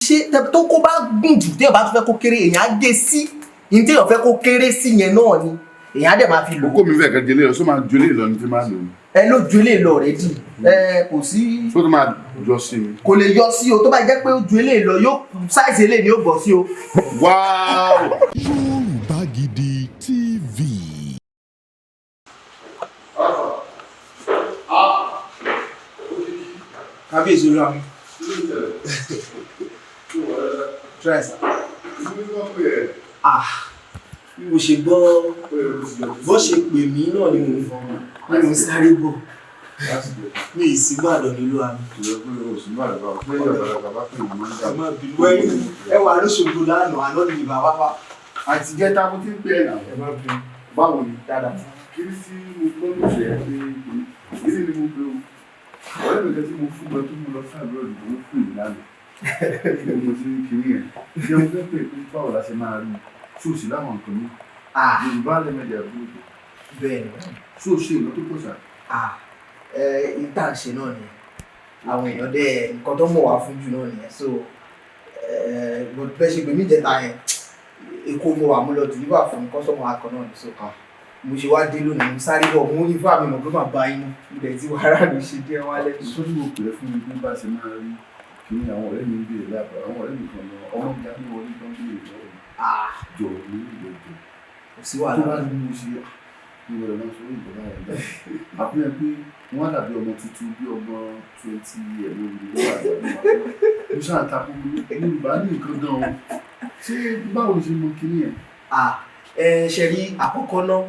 ṣe tó kó bá gùn jù téèyàn bá tún fẹ́ kó kéré èèyàn á gé sí ní téèyàn fẹ́ kó kéré sí yẹn náà ni èèyàn á dẹ̀ máa fi lò. okó mi fẹ́ kẹ́ jẹlé lọ sọ máa jọlé lọ ní tí máa lò. ẹ ló ju eléyìí lọ rẹ dì kò sí. tó tó máa yọ sí mi. kò lè yọ sí o tó bá jẹ́ pé ó ju eléyìí lọ yóò sáìsì eléyìí ni ó bọ̀ sí o. wáá. Yorùbá Gidi TV. kábíyèsí olúwa mi. try sir. bí mo ṣe gbọ́ bó ṣe pè mí náà ni mo sáré bọ̀ mi ìsìnbàdàn nílùú àmì. ẹ wà lóṣogbo lánàá àná ni bàbá wa. àti jẹ́ta mo ti ń pè é náà. ẹ má bínú. báwo ni. dáadáa. kí ni sí mo gbọ́ lóṣèlú pé kí ni mo gbé o. ọ̀rẹ́ mi kan tí mo fún gbọ́ tó mo lọ sáàbùrọ̀ ìdìbò ló fún mi lánàá. kí mo ti ń kiri yẹn. ṣé mo fẹ́ pè pé báwo la ṣe máa rí ṣóòṣì láwọn nǹkan mi. Yorùbá lẹ́mẹ̀dẹ̀ àbúrò. bẹ́ẹ̀ ni. ṣóòṣì ìlú tó pọ̀ sá. ìta ṣe náà ni àwọn èèyàn dẹ nǹkan tó mọ̀ wá fún jù náà nìyẹn so bẹ́ẹ̀ ṣe pé mí jẹta yẹn èkó mo wà mo lọ deliver fún kọ́sọ́mù akọ náà ní so mo ṣe wá dé lónìí mo sáré bọ̀ mo ifá mi mọ̀ pé màá bá inú ilẹ̀ tí wàhálà ló ṣe dé wá lẹ́nu. sórí mo pè é fún mi bí bá ṣe máa rí kí ni àwọn ọ̀rẹ́ mi ń béèrè láàbà àwọn ọ̀rẹ́ mi kan lọ ọmọ ìjà ní wọlé tó ń béèrè lọ́wọ́ jọ ní ìlú jọ kò sí wàhálà tó bá ní mo ṣe ìwọ̀n náà sórí ìjọba rẹ̀ dá àfihàn pé wọ́n dàbí ọmọ tuntun bí ọmọ 20 years lórí lọ́wọ́ àgbàdo mo ṣáà takò Yorùbá ní nǹkan gan o ṣé báwo ṣe mọ kíní ẹ̀. ṣe rí àkọ́kọ́ náà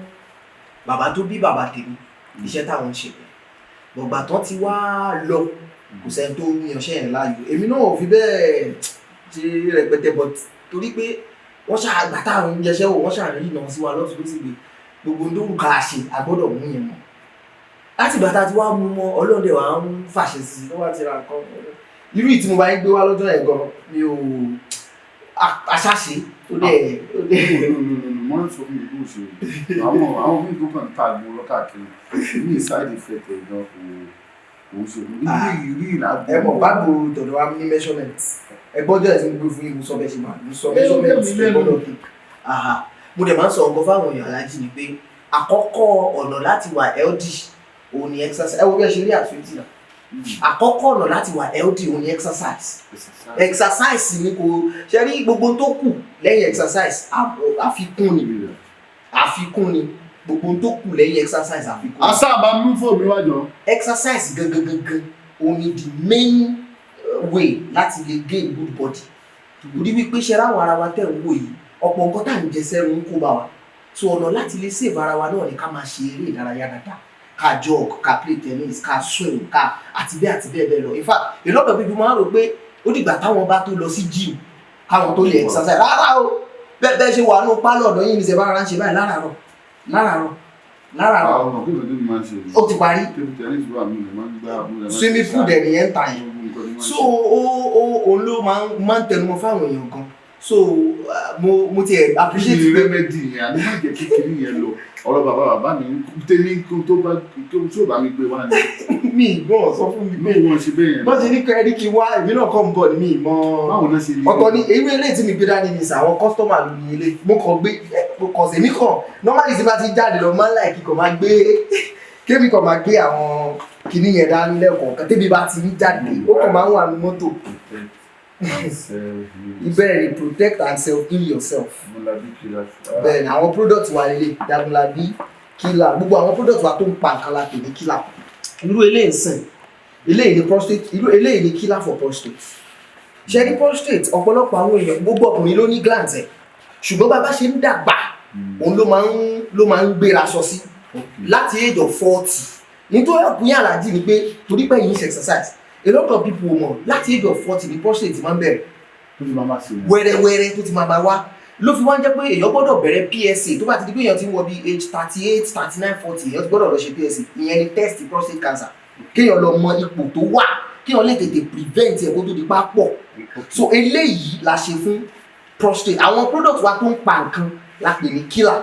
bàbá tó bí bàbá tèmi iṣẹ́ táwọn ń ṣe bọ̀gbà tán ti wá lọ kò sẹ́ni tó yanṣẹ́ yẹn láàyò èmi náà ò fi bẹ́ẹ̀ ṣe rẹpẹtẹ bọ̀ torí pé wọ́n ṣàgbà táwọn ń jẹṣẹ́ wò wọ́n ṣàrí ìnáwó sí wa lọ́sùn tó sì gbé gbogbo tó ń ká ṣe àgbọ́dọ̀ mú yẹn mọ́ láti bàtà tí wàá mú mọ́ ọlọ́dẹ wàá ń fàṣẹ sí i wọ́n ti ra nǹkan irú ìtí mo bá ń gbé wá lọ́jọ́ yẹn gan mi ò aṣáṣe tó dẹ̀. wọ́n sọ fún mi bó ṣe àwọn míì tó kàn ń ta àgbo lọ káàkiri ní side effect ẹ̀ gan kò ṣe ìrírí ìlàgbọ́. ẹ mọ̀ báàgò tọ̀dọ̀ wa ní measurement ẹ gbọ́dọ̀ ẹ̀ tí mo gbé fún yín mo sọ bẹ́ẹ̀ ṣe máa mo sọ measurement ẹ gbọ́dọ̀ kí mo dẹ̀ máa ń sọ ọkọ fáwọn èèyàn alájí ni pé àkọ́kọ́ ọ̀nà láti wà healthy òun ni exercise ẹ wo bí ẹ ṣe rí àtúntì náà àkọ́kọ́ ọ̀nà láti wà healthy òun ni exercise ni kò ṣe rí gbogbo tó kù lẹ́yìn exercise àfikún ni gbogbo tó kù lẹ́yìn exercise àfikún ni. àṣà bá mú fóònù wájọ. exercise gangan òun ni the main way láti lè gain good body torí wípé ṣe ráwọn ara wa tẹ̀ ń wò yìí ọ̀pọ̀ nǹkan tá à ń jẹ sẹ́run ń kó bá wa so ọ̀nà láti lè save ara wa náà ni ká máa ṣe eré ìdárayá dáadáa ká jog ká play tennis ká swim ká àti bẹ́ẹ̀ bẹ́ẹ̀ lọ in fact a lot of people máa ń rò pé ó dìgbà táwọn bá tó lọ sí gym káwọn tó lè exercise rárá o bẹ́ẹ̀ ṣe wà ní pálọ̀ ọ̀dọ́ yìí ní ṣe bá ara ń ṣe báyìí láràárọ̀ ó ti parí swimming pool dẹ̀ nìyẹn ń ta yẹn so òun ló máa ń tẹnumọ́ fáwọn èèyàn gan so mo ti appreciate pé remedy yẹn àní má jẹ́ kékeré yẹn lọ ọ̀rọ̀ bàbá mi tẹ́lẹ̀ tó bá mi gbé wá ní. mi ìgbọ́n sọ fún mi pé wọ́n ṣe bẹ́ẹ̀ yẹn. bọ́n ṣe ní kẹ́rì kí wá èmi náà kọ́ ń bọ̀ ní mi ìmọ̀ báwo náà ṣe rí ọ̀tọ̀ ni èyí eléyìí tí mi gbé dání ní sàwọn kọ́sítọ́mà ló ní ilé mo kàn gbé kọ̀ọ̀sẹ̀ mi kàn normally tí bá ti jáde lọ máa ń láì kíkọ̀ máa gbé kébì kan máa gbé àwọn kinní yẹn dání lẹ́ẹ̀kọ̀ọ̀kan tẹ́bi bá ti ní jáde ó kàn máa ń wà ní mọ́tò ìbẹ̀rẹ̀ ni protect and self-heal yourself. bẹ́ẹ̀ ni àwọn product wa lè Jagunlabi killer gbogbo àwọn product wa tó ń pa nǹkan la pè ní killer irú eléyìí sìn eléyìí ni prostate irú eléyìí ni killer for prostate ṣe ní prostate ọ̀pọ̀lọpọ̀ àwọn èèyàn gbogbo ọkùnrin ló ní glands ẹ̀ ṣùgbọ́n bàbá ṣe ń dàgbà òun ló máa ń gbéra aṣọ sí láti age of 40 nítorí ọkùnrin aláàjì ni pé torí pé yìí ń ṣe exercise a lot of people mọ̀ láti age of 40 ni prostate máa ń bẹ̀rẹ̀ wẹ́rẹ́wẹ́rẹ́ tó ti máa wá ló fi wá ń jẹ́ pé èèyàn gbọ́dọ̀ bẹ̀rẹ̀ PSA tó bá ti di pé èèyàn ti ń wọ bí age 38 39 40 èèyàn ti gbọ́dọ̀ lọ ṣe PSA ìyẹn ni test prostate cancer kéèyàn lọ mọ ipò tó wà kéèyàn lè tètè prevent ẹ̀ kó tó di pa pọ̀ so eléyìí la ṣe fún prostate àwọn product wa tó ń pa nǹkan la pè ní killer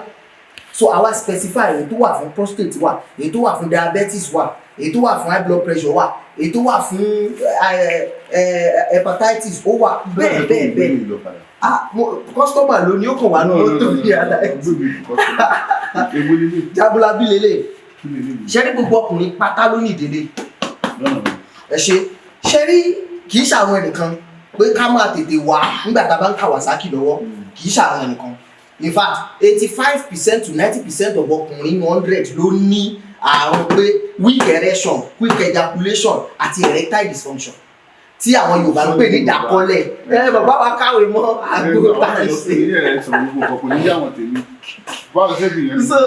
so àwa specify èyí tó wà fún prostate wà èyí tó wà fún diabetes wà èyí tó wà fún high blood pressure wà, èyí tó wà fún hepatitis ó wà bẹ́ẹ̀ customer ló ní ó kàn wá náà ó tó ní àdá Jagunlabi lélẹ̀ ṣe ní gbogbo ọkùnrin pátá ló ní ìdílé ẹ ṣe rí kì í ṣàwọn ẹnìkan pé ká máa tètè wá nígbà tá a bá ń Kawasaki lọ́wọ́ kì í ṣàwọn ẹnìkan in fact 85% to 90% of ọkùnrin 100 ló ní àrùn pé weak erection quick ejaculation àti erectile dysfunction tí àwọn Yorùbá ń pè ní ìdákọ́lẹ̀ bàbá wa káwé mọ́ àgbo báyìí so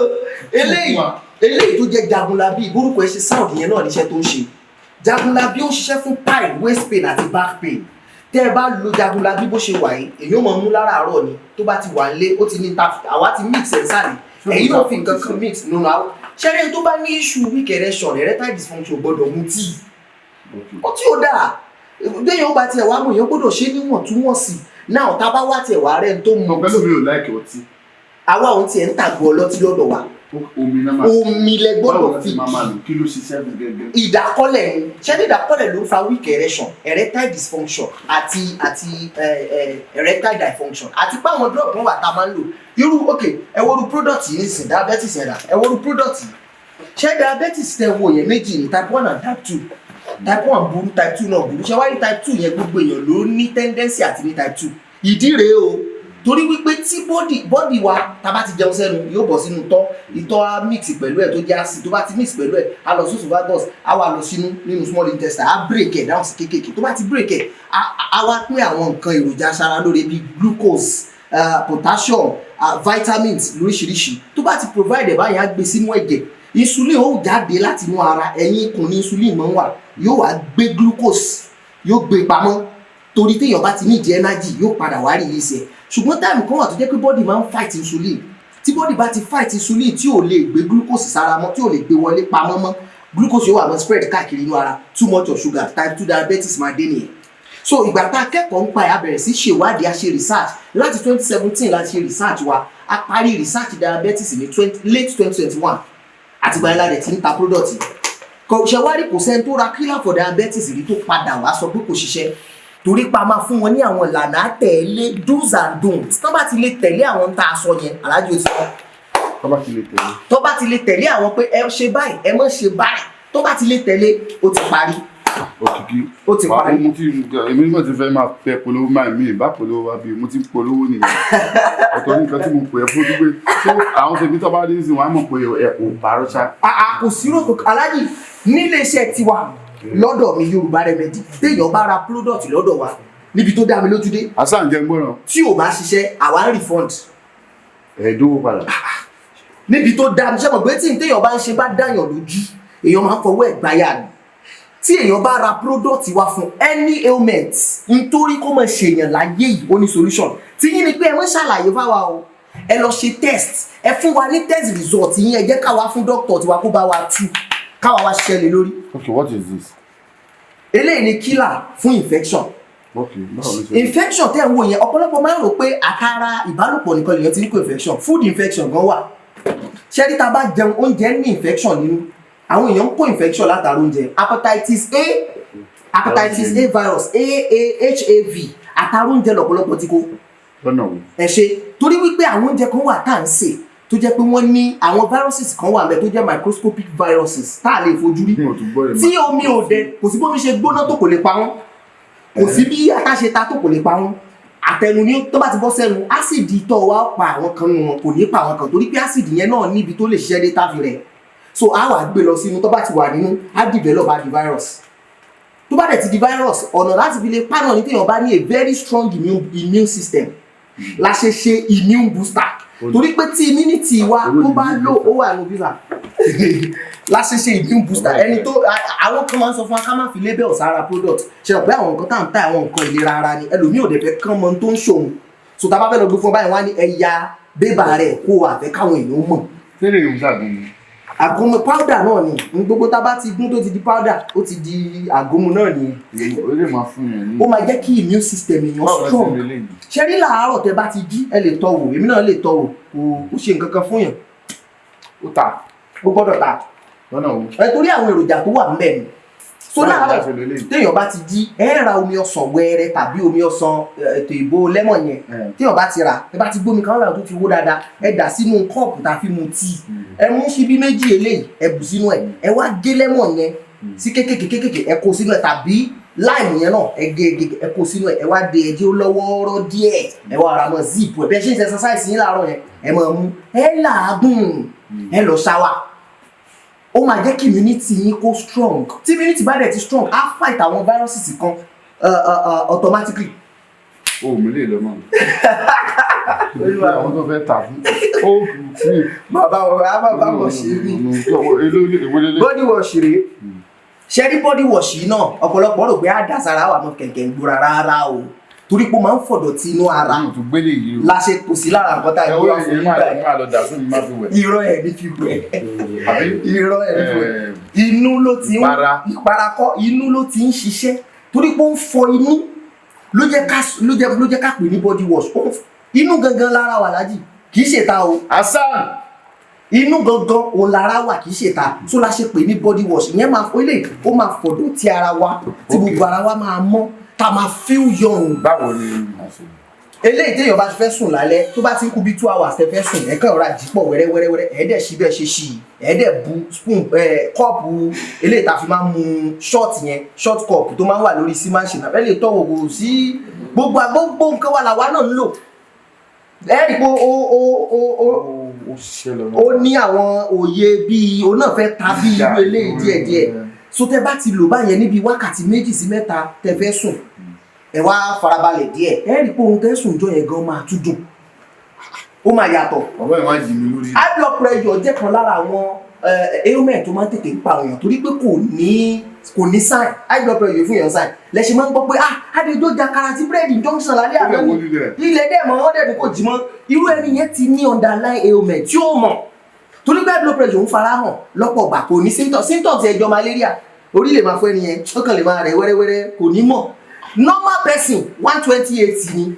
eléyìí tó jẹ́ Jagunlabi ìbúrúkọ ẹ ṣe sound yẹn náà níṣẹ́ tó ń ṣe Jagunlabi ó ṣiṣẹ́ fún pile waist pain àti back pain tẹ́ ẹ bá lo Jagunlabi bó ṣe wà yìí èyí ó mọ̀ mú láràárọ̀ ni tó bá ti wà nílé ó ti ní àwa ti mix ẹ̀ sáré èyí náà fi nǹkan kan mix nínú àwọn ṣẹ́rẹ́ tó bá ní issue weak erection erectile dysfunction gbọ́dọ̀ mu tíì ọtí ò dáa bẹ́ẹ̀ yóò bá tiẹ̀ wá mú èèyàn gbọ́dọ̀ ṣe níwọ̀ntúnwọ̀nsì náà tá a bá wá tiẹ̀ wá rẹ̀ tó mú pẹ̀lú mi ò láìkẹ́ ọtí àwa òun tiẹ̀ ń tàgbọ́ ọlọ́tí lọ́dọ̀ wa omi lẹ gbọ́dọ̀ fi kí ló ṣiṣẹ́ fún gẹ́gẹ́ ìdákọ́lẹ̀ ni ṣé ní ìdákọ́lẹ̀ ló ń fa weak erection erectile dysfunction àti erectile dysfunction àti pé àwọn drug kan wà tá a máa ń lò irú ẹ wo irú product yìí nísìn diabetes ẹ̀dá ẹ wo irú product yìí ṣé diabetes tẹ wo yẹn méjì ní type 1 and type 2 type 1 burú type 2 náà burú ṣé wáyé type 2 yẹn gbogbo èèyàn ló ní tendency àti ní type 2 ìdí rèé o torí wípé tí bọ́dì wa tá bá ti jẹun sẹ́nu yóò bọ̀ sínú ìtọ̀ á mix pẹ̀lú ẹ̀ tó jẹ́ acid tó bá ti mix pẹ̀lú ẹ̀ á lọ sí esophagus á wà lọ sínú nínú small intestine á break ẹ̀ down sí kéékèèké tó bá ti break ẹ̀ á wá pín àwọn nǹkan èròjà aṣara lóore bíi glucose potassium vitamins lóríṣiríṣi tó bá ti provide ẹ̀ báyìí á gbé sínú ẹ̀jẹ̀ insulin ó jáde láti inú ara ẹ̀yìn ikùn ní insulin máa ń wà yóò wá gbé glucose yóò gbé pamọ́ torí téèyàn bá ti ní ìdí energy yóò padà wá release ẹ̀ ṣùgbọ́n táìmù kan wà tó jẹ́ pé bọ́dì máa ń fight insulin tí bọ́dì bá ti fight insulin tí ò lè gbé glucose sára mọ́ tí ò lè gbé wọlé pamọ́ mọ́ glucose yóò wà mọ́ spread káàkiri inú ara too much of sugar type 2 diabetes máa dé nìyẹn so ìgbà tá a kẹ́kọ̀ọ́ ń pa ẹ̀ a bẹ̀rẹ̀ sí ṣèwádìí a ṣe research láti 2017 láti ṣe research wa a parí research diabetes ní late 2021 àtìgbà yẹn láti ti ń ta product ṣẹwárí kò sẹ́ni tó ra killer for diabetes rí tó padà wá sọ pé kò ṣiṣẹ́ torí pa máa fún wọn ní àwọn ìlànà àtẹ̀lé do's and don'ts tó bá ti lè tẹ̀lé àwọn tá a sọ yẹn aláàjì ó ti sọ tó bá ti lè tẹ̀lé àwọn pé ẹ ṣe báyìí ẹ má ṣe báyìí tó bá ti lè tẹ̀lé ó ti parí ó ti parí. èmi náà ti fẹ́ máa fẹ́ polówó máa mi ìbá polówó wá bí mo ti polówó nìyẹn ọ̀tọ̀ ní nǹkan tí mo pè é fún pé ṣé àwọn tèmi tó bá dé sí wọn á mọ̀ pé ẹ̀ kò parọ́ ṣá. kò sí rògbò aláàjì nílé iṣẹ́ tiwa lọ́dọ̀ mi Yorùbá Remedy téèyàn bá ra product lọ́dọ̀ wa níbi tó dá mi lójú dé. àṣà ń jẹ gbọ́ràn. tí ò bá ṣiṣẹ́ àwa ń refund. ẹ̀ẹ́dówó padà. níbi tó dá mi ṣe mọ̀ pé tí téèyàn bá ń ṣe bá dáyàn lójú èèyàn máa ń fọwọ́ ẹ̀ gbáyà ni. tí èèyàn bá ra product wa fún any ailment nítorí kó mọ̀ ṣèyàn láyé yìí ó ní solution tí yín ni pé ẹ mọ̀ ṣàlàyé fáwa o ẹ lọ ṣe test ẹ fún wa ní test result yín ẹ jẹ́ káwa fún doctor tiwa kó bá wa tú káwa wá ṣiṣẹ́ lé lórí. Okay, what is this? eléyìí ni killer fún infection. Okay, báwo ló ṣe. infection tẹ́ ń wò yẹn ọ̀pọ̀lọpọ̀ máa ń rò pé àtàrà ìbálòpọ̀ nìkan lèyàn ti ní kó infection food infection gan wà. ṣẹ́rí tá a bá jẹun oúnjẹ ní infection nínú àwọn èèyàn ń kó infection látara oúnjẹ hepatitis A virus HAV àtàrà oúnjẹ lọ́pọ̀lọpọ̀ tí kò. lọ́nà wo. ẹ ṣe torí wípé àwọn oúnjẹ kan wà tá à ń sè tó jẹ́ pé wọ́n ní àwọn viruses kan wà mẹ́ tó jẹ́ microscopic viruses tá a lè fojú rí tí omi ò dẹ kò sí bómi ṣe gbóná tó kò lè pa wọ́n kò sí bí ata ṣe ta tó kò lè pa wọ́n àtẹnu ní tó bá ti bọ́ sẹ́nu ásìdì ìtọ̀ wa pa àwọn kan nù wọn kò ní pa àwọn kan torí pé ásìdì yẹn náà níbi tó lè ṣiṣẹ́ dé táfi rẹ̀ so a wà gbé lọ sínú tó bá ti wà nínú á develop á di virus tó bá dẹ̀ ti di virus ọ̀nà láti fi lè pààyàn ní téèyàn bá ní a very strong immune system la ṣe immune booster torí pé tí immunity wa tó bá lò ó wà ní visa láṣẹṣe immune booster ẹni tó àwọn kan máa ń sọ fún wa ká má fi label sára product ṣe rò pé àwọn nǹkan tá à ń ta àwọn nǹkan ìlera ara ni ẹlòmíì ò dẹ̀ fẹ́ kán mọ tó ń ṣòun so tá a bá fẹ́ lọ gbé fún báyìí wá ní ẹ̀yà bébà rẹ̀ kó wà fẹ́ káwọn èèyàn mọ̀. tẹ́lẹ̀ yóò ṣàgùnmu. àgúnmu powder náà ni gbogbo tá a bá ti gún tó ti di powder ó ti di àgúnmu náà ni. ó lè máa fún yẹn ní. ó máa jẹ́ kí immune system èèyàn strong ṣe rí làárọ̀ tẹ bá ti jí ẹ lè tọ́ wò èmi náà lè tọ́ wò kò ṣe nǹkan kan fún yàn ó gbọ́dọ̀ ta torí àwọn èròjà tó wà ńbẹ̀ ni so láàárọ̀ téèyàn bá ti jí ra omi ọsàn wẹ́rẹ́ tàbí omi ọsàn ètò ìbò lẹ́mọ̀n yẹn téèyàn bá ti rà ẹ bá ti gbómi kan lára tó ti wó dáadáa ẹ dà sínú kọ́ọ̀pù tá a fi mu tíì ẹ mú síbí méjì eléyìí ẹ bù sínú ẹ wá gé lẹ́mọ̀n yẹn sí kékèké ẹ kó sínú ẹ tàbí láìmù yẹn náà ẹ gé ẹ kó sínú ẹ wá de ẹjẹ lọ́wọ́ọ́rọ́ díẹ̀ ẹ wá ara mọ́ zip ẹ bẹ́ẹ̀ ṣe ń ṣe exercise yín láàárọ̀ yẹn ẹ máa mú ẹ làágùn ẹ lọ ṣáwà ó máa jẹ́ kí immunity yín kó strong tí immunity bá dẹ̀ ti strong á fight àwọn viruses kan automatically. o mi lè lọ mọ àwọn tó fẹ́ tà fún ó sí. bàbá wọn ṣe rí body wash rèé ṣe rí body wash yìí náà ọ̀pọ̀lọpọ̀ rò pé á dà sára wà mọ́ kẹ̀kẹ́ ń gbóra rárá o torí pé ó máa ń fọ̀dọ̀ tí inú ara la ṣe kò sí lára nǹkan tá a gbé wá fún yín báyìí irọ́ ẹ̀ ní fi wẹ̀ irọ́ ẹ̀ ní fi wẹ̀ inú ló ti ń ìparakọ́ inú ló ti ń ṣiṣẹ́ torí pé ó ń fọ inú ló jẹ́ ká pè ní body wash inú gangan lára wà lájì kì í ṣèta o inú gangan òun lára wà kì í ṣèta so la ṣe pè ní body wash ìyẹn máa ó máa fọ̀dọ̀ tí ara wa tí gbogbo ara wa máa mọ́ ta ma feel young. báwo ni màá ṣe. eléyìí téèyàn bá fẹ́ sùn lálẹ́ tó bá ti ń kú bí 2 hours tẹ́ fẹ́ sùn ẹ̀ka ọ̀rá jípọ̀ wẹ́rẹ́wẹ́rẹ́ ẹ̀ẹ́dẹ̀ sí bẹ́ẹ̀ ṣe ṣì ẹ̀ẹ́dẹ̀ bu spoon kọ́ọ̀pù eléyìí tá a fi máa ń mu short yẹn short cup tó máa ń wà lórí sí máa ń ṣe náà ẹ lè tọ́wọ́ kò sí gbogbo nǹkan wà làwa náà ń lò ẹ̀ẹ́dì pé ó ní àwọn òye bíi òun náà fẹ́ ta bí irú eléyìí díẹ̀díẹ̀ so tẹ́ bá ti lò báyẹn níbi wákàtí 2 sí 3 tẹ́ fẹ́ sùn ẹ wá farabalẹ̀ díẹ̀ ẹ rí pé ohun tẹ́ sùn jọ yẹn gan máa tún dùn ó máa yàtọ̀. ọ̀bọ̀ ẹ̀ máa jì mí lórí. high blood pressure jẹ́ kan lára àwọn ailment tó máa ń tètè ń pa èèyàn torí pé kò ní sign high blood pressure fún èèyàn sign lẹ́sìn máa ń gbọ́ pé adéjọ́ jàkàrà tí búrẹ́dì junction lálẹ́ àná ni ilẹ̀ dẹ̀ mọ́ ọ́n dẹ̀ kò jì mọ́ irú ẹni yẹn ti ní underlying ailment tí ó mọ̀ torí pé high blood pressure ń farahàn lọ́pọ̀ gbà kò ní symptoms ẹjọ́ malaria orí lè máa fọ́ ẹni yẹn ó kàn lè máa rẹ̀ wẹ́rẹ́wẹ́rẹ́ kò ní mọ̀ normal person 128 ni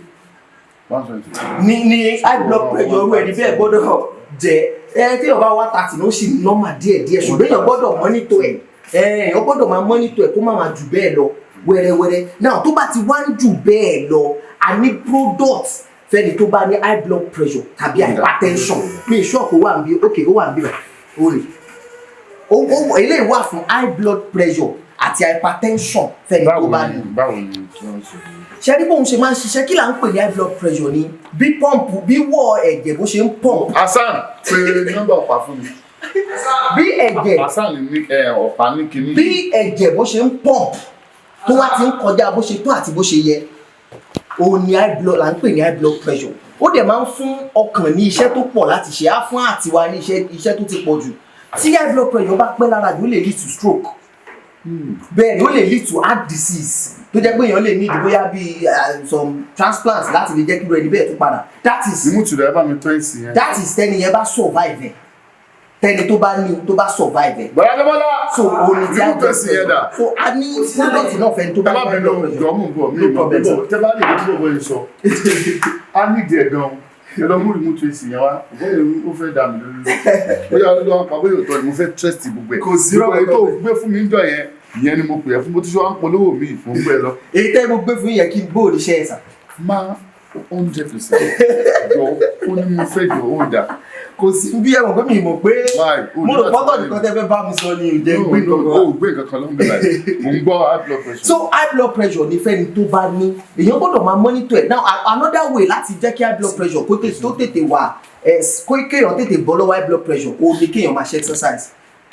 high blood pressure orú ẹni bẹ́ẹ̀ gbọ́dọ̀ jẹ́ tí ọba 130 ló sì normal díẹ̀díẹ̀ ṣùgbọ́n èèyàn gbọ́dọ̀ monitor ẹ̀ èèyàn gbọ́dọ̀ máa monitor ẹ̀ kó má máa jù bẹ́ẹ̀ lọ wẹ́rẹ́wẹ́rẹ́ náà tó bá ti wá ń jù bẹ́ẹ̀ lọ a ní product fẹ́ni tó bá ní high blood pressure tàbí hypertension mi ìṣọ́ọ̀kù wà níbí ó wà níbí rẹ̀ ó rè eléyìí wà fún high blood pressure àti hypertension fẹ́ni tó bá ní. báwo ni kí wọ́n ṣe. ṣé ní bóun ṣe máa ń ṣiṣẹ́ kí là ń pè ní high blood pressure ni bí pọ́ǹpù bí wọ́ ẹ̀jẹ̀ bó ṣe ń pọ́ǹpù. Hasan pé nọ́mbà ọ̀pá fún mi. bí ẹ̀jẹ̀ Hasan ní ọ̀pá ní kinní. bí ẹ̀jẹ̀ bó ṣe ń pọ́ǹpù tó wá ti ń kọjá bó ṣe tó àti bó ṣe yẹ òun ni high blood là ń pè ní high blood pressure ó dẹ̀ máa ń fún ọkàn ní iṣẹ́ tó pọ̀ láti ṣe á fún àtiwá ní iṣẹ́ tó ti pọ̀ jù tí high blood pressure bá pẹ́ lára jù ó lè lead to stroke bẹ́ẹ̀ ni ó lè lead to heart disease tó jẹ́ pé èèyàn lè ní ìdìbò yá bíi some transplants láti lè jẹ́ kí irú ẹni bẹ́ẹ̀ tó padà that is ìmútùrẹ́ bá mi twenty yẹn. that is tẹ́ni yẹn bá survive ẹ̀ tẹ́ni tó bá ní tó bá survive ẹ̀. bọ́lá so òun ni tí a jẹ́ yẹn dà. so a ní product náà fẹ́ni tó bá ní blood pressure. jọ́mú bọ̀ mí ìmọ̀ bọ̀ tẹ́ bá lè ní bọ̀ yẹn sọ a ní ìdí ẹ̀ gan-an ẹ lọ mú ìmútu èsì yẹn wá bóyá ó fẹ́ dà mí lórí bóyá lọ́wọ́ pa bóyá òtọ́ ni mo fẹ́ trust gbogbo ẹ̀ kò sí rọ́bà tó gbé fún mi ń jọ yẹn ìyẹn ni mo pè é fún bó ti ṣe wá ń polówó mi fún gbẹ lọ. èyí tẹ́ mo gbé fún yẹn kí n gbóòdì ṣe ẹ̀sà. máa 100% jọ ó ní mo fẹ́ jọ ó dà. kò sí bí ẹ̀wọ̀n pé mi mọ̀ pé mo rò pọ́tọ̀ nìkan tẹ́ fẹ́ bá mi sọ ni ìjẹ́ gbé kankan. ó gbé kankan ló ń bẹ̀rẹ̀ mo ń gbọ́ high blood pressure. so high blood pressure ní fẹ́ni tó bá ní èèyàn gbọ́dọ̀ máa monitor ẹ̀ now another way láti jẹ́ kí high blood pressure kó tètè wà kéèyàn tètè bọ́ lọ́wọ́ high blood pressure ó ní kéèyàn máa ṣe exercise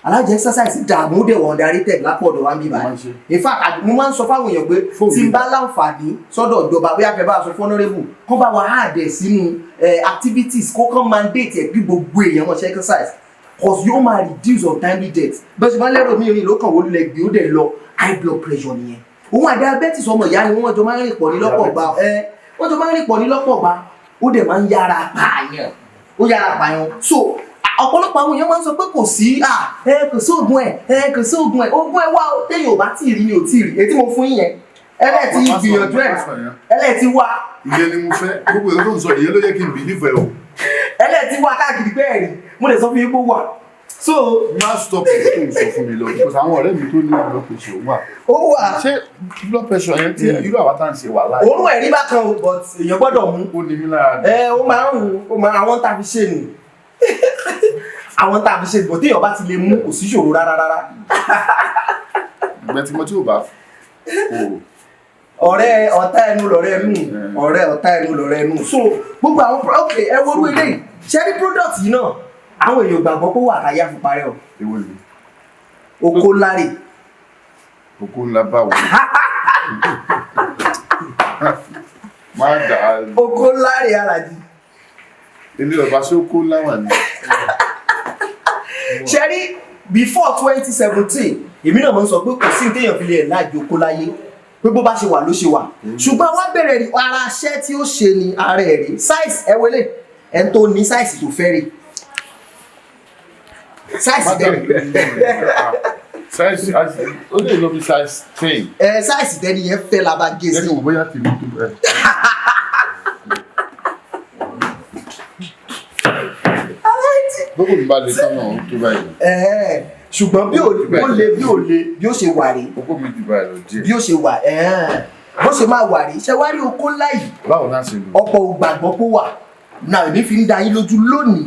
alájẹ exercise dààmú dẹ̀ wọ́n underrated lápọ̀dọ̀ wá ń bí báyìí in fact mo máa ń sọ fáwọn èèyàn pé tí n bá láǹfààní sọ́dọ̀ ìjọba bóyá fẹ́ bá a sọ honorable kán bá wa àdẹ̀ sínú activities kó kán mandate ẹ̀ bí gbogbo èèyàn wọn ṣe exercise cause yóò máa reduce untimely death bẹ́ẹ̀ sì máa ń lérò mí rìn lókàn wọlé lẹ́gbẹ̀ẹ́ ó dẹ̀ lọ high blood pressure nìyẹn òun àti diabetes ọmọ ìyá ni wọ́n jọ máa ń rìn pọ̀ ní lọ́pọ̀ gbà wọ́n jọ máa ń rìn pọ̀ ní lọ́pọ̀ gbà ó dẹ̀ máa ń yára pààyàn so ọ̀pọ̀lọpọ̀ àwọn èèyàn máa ń sọ pé kò sí kò sí oògùn ẹ̀ kò sí oògùn ẹ̀ wá téèyàn ò bá tí ì rí ni ò tí ì rí ètí mo fún yẹn ẹlẹ́ẹ̀tì gbìyànjú ẹ̀ ẹlẹ́ẹ̀tì wá. ìyẹn ni mo fẹ́ gbogbo ìlú tó ń sọ ìyẹn ló yẹ kí n believe ẹ o. ẹlẹ́ẹ̀tì wá káàkiri bẹ́ẹ̀ rí mo lè sọ fún yín pé wà so má stop tó ń sọ fún mi lọ because àwọn ọ̀rẹ́ mi tó ní blood pressure wà. ó wà. ṣé blood pressure yẹn tí irú àwa tá à ń ṣe wà láì. òun ẹ̀rí bá kan but èèyàn gbọ́dọ̀ mú. ó ní mí lára. ó máa ń rùn ó máa àwọn tá a fi ṣe nì àwọn tá a fi ṣe bọ̀ téèyàn bá ti lè mú kò sí ṣòro rárá. ìgbẹ́ tí mo tí ò bá ọ̀rẹ́ ọ̀tá ẹnu lọ̀rẹ́ ẹnu ọ̀rẹ́ ọ̀tá ẹnu lọ̀rẹ́ ẹnu so gbogbo àwọn ok ẹ wo orú eléyìí ṣẹ́rí product yìí náà àwọn èèyàn gbàgbọ́ pé wà káyà fún parẹ́ o. ewé mi. oko láre. oko ńlá báwo. máa dà á. oko láre Alhaji. ilé ọba ṣé oko ńlá wà ní. ṣẹ́rí before 2017 èmi náà mọ̀ ń sọ pé kò sí ní téèyàn fi lè láàjò oko láyé pé bó bá ṣe wà ló ṣe wà ṣùgbọ́n wọ́n bẹ̀rẹ̀ ara iṣẹ́ tí ó ṣe ni ara ẹ̀ rí size ẹ wọlé ẹ̀ tó ní size tó fẹ́ rí size dẹ́ni size ó lè lọ bí size 10. size dẹ́ni yẹn fẹ́ la bá gé sí. ẹni wò bóyá tèmi tó bẹ́ẹ̀. gbogbo mi bá lè tán náà ó tó báyìí. ṣùgbọ́n bí ó ṣe wà rí oko mi jù báyìí lọ díẹ̀. bí ó ṣe wà bó ṣe máa wà rí ṣe wá rí oko ńlá yìí báwo náà ṣe lò. ọ̀pọ̀ ògbàgbọ́ kó wà náà èmi fi ń da yín lójú lónìí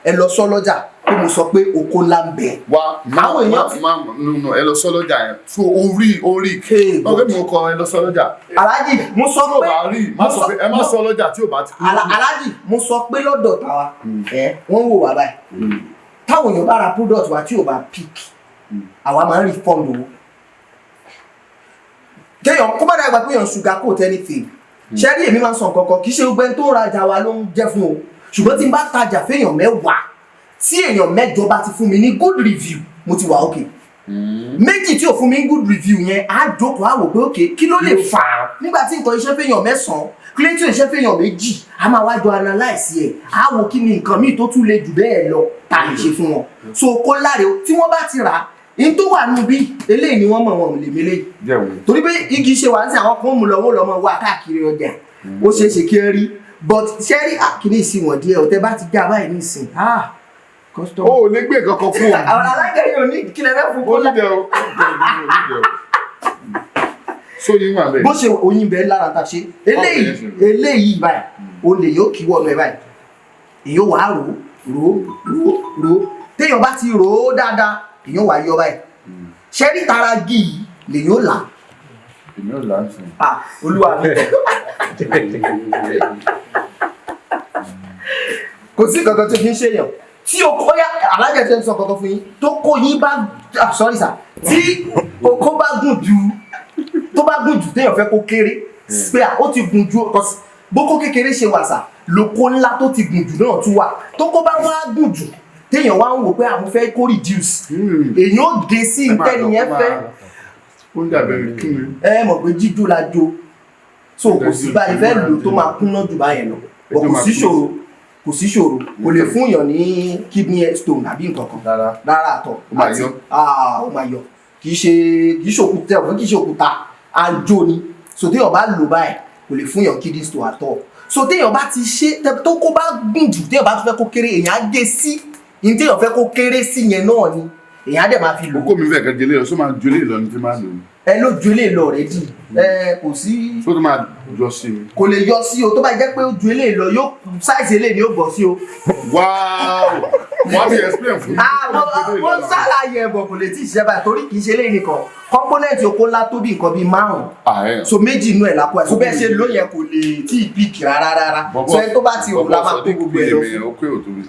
ẹ lọ sọ lọ́jà pé mo sọ pé oko ńlá ń bẹ. wá nínú ẹ lọ sọ lọ́jà yẹn fún orí ọgbẹ́ mi kọ ẹ lọ sọ lọ́jà. Alhaji mo sọ pé ẹ má sọ lọ́jà tí ò bá ti kú. Alhaji mo sọ pé lọ́dọ̀ tàwa wọ́n wò wá báyìí táwọn èèyàn bá ra product wa tí ò bá pick àwa máa ń refund owó kéèyàn kó bá dàgbà pé èèyàn sugar coat anything ṣẹ́rí èmi máa ń sọ nǹkan kan kì í ṣe gbogbo ẹni tó ń rajà wa ló ń jẹ́ fún o ṣùgbọ́n tí n bá tajà fẹ́yàn mẹ́wàá tí èèyàn mẹ́jọ bá ti fún mi ní good review mo ti wà okay méjì tí ò fún mi ní good review yẹn á jókòó á wò pé okay kí ló lè fà á nígbà tí nǹkan iṣẹ́ fẹ́yàn mẹ́sàn-án kílé tí iṣẹ́ fẹ́yàn méjì á máa wá jọ analyse ẹ̀ á wo kí ni nǹkan míì tó tún lè jù bẹ́ẹ̀ lọ ta lè ṣe fún wọn so kó láre tí wọ́n bá ti rà á in tó wà nù bí eléyìí ni wọ́n mọ̀ wọn ò lè mélé torí pé igi ṣe wà ní àwọn kan mú lọ́wọ́ lọ́mọ wá káàkiri ọjà ó ṣeé ṣe kí ẹ rí but ṣẹ́rí àkíní ìsìnwọ̀n díẹ̀ ọ̀tẹ́ bá ti já báyìí ní ìsìn ó ò lè gbé kankan fún ọ. àwọn alága yìí ò ní kílẹ̀ fẹ́ fún kọ́lá. sóyún wà bẹ́ẹ̀. bó ṣe oyin bẹ́ẹ̀ lára ta ṣe eléyìí báyìí o lè yóò kí wọnú ẹ báyìí èyí ó wàá rò téèyàn bá ti rò ó dáadáa èyí ó wàá yọ báyìí ṣẹ́rí tara gí yìí lè yóò là. èmi ò là ń sìn. olúwa mi kò sí kankan tó fi ń ṣèyàn tí o kọ́ yá alájà tẹ́ ń sọ kankan fún yín tó kó yín bá sorry sir tí okó bá gùn jù tó bá gùn jù téèyàn fẹ́ kó kéré pé ó ti gùn jù bókó kékeré ṣe wà sà lóko ńlá tó ti gùn jù náà tún wà tó kó bá wá gùn jù téèyàn wá ń wò pé àwọn fẹ́ kó reduce èyàn ó gé sí ntẹ́niyẹn fẹ́ ó ń dàbẹ̀ kí ni. ẹ mọ̀ pé jíjó la jó so kò sí báyìí fẹ́ lò tó máa kúnná jù báyẹn lọ kò sí ṣòro kò lè fún yàn ní kidney stone àbí nǹkan kan rárá àtọ̀ ó máa yọ kì í ṣe òkúta àjò ni so téèyàn bá lò báyìí kò lè fún yàn kidney stone àtọ̀ so téèyàn bá ti ṣe tó kó bá gùn jù téèyàn bá tún fẹ́ kó kéré èèyàn á gé sí ní téèyàn fẹ́ kó kéré sí yẹn náà ni èèyàn á dẹ̀ máa fi lò. okó mi fẹ́ kẹ́ jẹlé lọ sọ máa jọlé lọ ní tí máa lò ní. ẹ ló ju ilé lọ rẹ dì kò sí. tó tó máa yọ sí mi. kò lè yọ sí o tó bá jẹ́ pé ó ju ilé lọ yóò sáìsì ilé ni yóò bọ̀ sí o. wáá wọ́n ti explain fún mi. wọ́n ṣàlàyé ẹ̀bọ̀ kò lè tí ì ṣiṣẹ́ báyìí torí kì í ṣe léyìn nìkan kọ́ńpónẹ́ǹtì oko ńlá tó bí nǹkan bíi 5 so méjì inú ẹ̀ lápò ẹ̀ so bẹ́ẹ̀ ṣe ló yẹ kò lè tí ì píìkì rárá so ẹ tó bá ti rò la máa kó gbogbo ẹ̀ lọ fún.